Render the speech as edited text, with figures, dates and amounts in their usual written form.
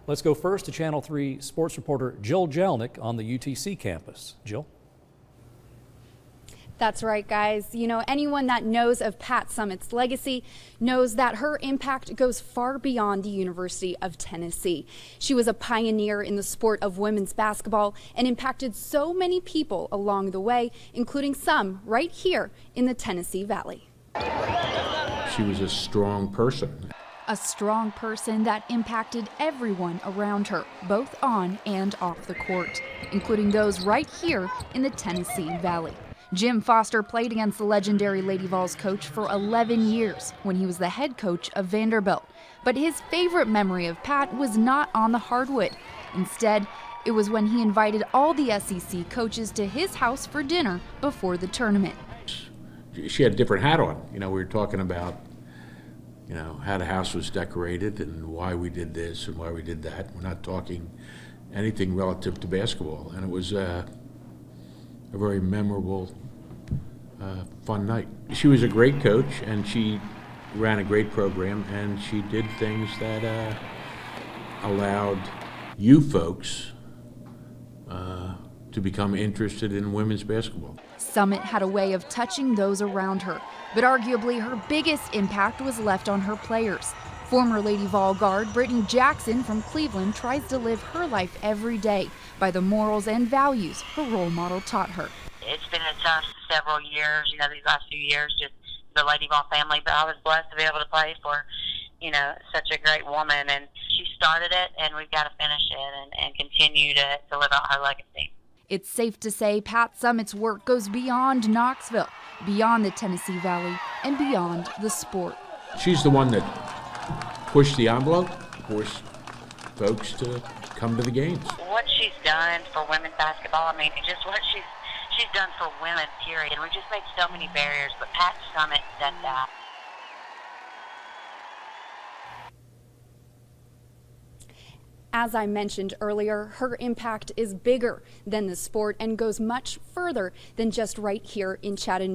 Let's go first to Channel 3 sports reporter Jill Jelnick on the UTC campus. Jill? That's right, guys. You know, anyone that knows of Pat Summitt's legacy knows that her impact goes far beyond the University of Tennessee. She was a pioneer in the sport of women's basketball and impacted so many people along the way, including some right here in the Tennessee Valley. She was a strong person. A strong person that impacted everyone around her, both on and off the court, including those right here in the Tennessee Valley. Jim Foster played against the legendary Lady Vols coach for 11 years when he was the head coach of Vanderbilt. But his favorite memory of Pat was not on the hardwood. Instead, it was when he invited all the SEC coaches to his house for dinner before the tournament. She had a different hat on. You know, we were talking about, how the house was decorated and why we did this and why we did that. We're not talking anything relative to basketball. And it was a very memorable, fun night. She was a great coach, and she ran a great program, and she did things that allowed you folks to become interested in women's basketball. Summitt had a way of touching those around her, but arguably her biggest impact was left on her players. Former Lady Vol guard Brittany Jackson from Cleveland tries to live her life every day by the morals and values her role model taught her. It's been a tough several years, these last few years, just the Lady Vol family, but I was blessed to be able to play for, such a great woman, and she started it, and we've got to finish it and continue to live out her legacy. It's safe to say Pat Summitt's work goes beyond Knoxville, beyond the Tennessee Valley, and beyond the sport. She's the one that pushed the envelope, forced folks to come to the games. What she's done for women's basketball, just what she's done for women, period. And we just made so many barriers, but Pat Summitt did that. As I mentioned earlier, her impact is bigger than the sport and goes much further than just right here in Chattanooga.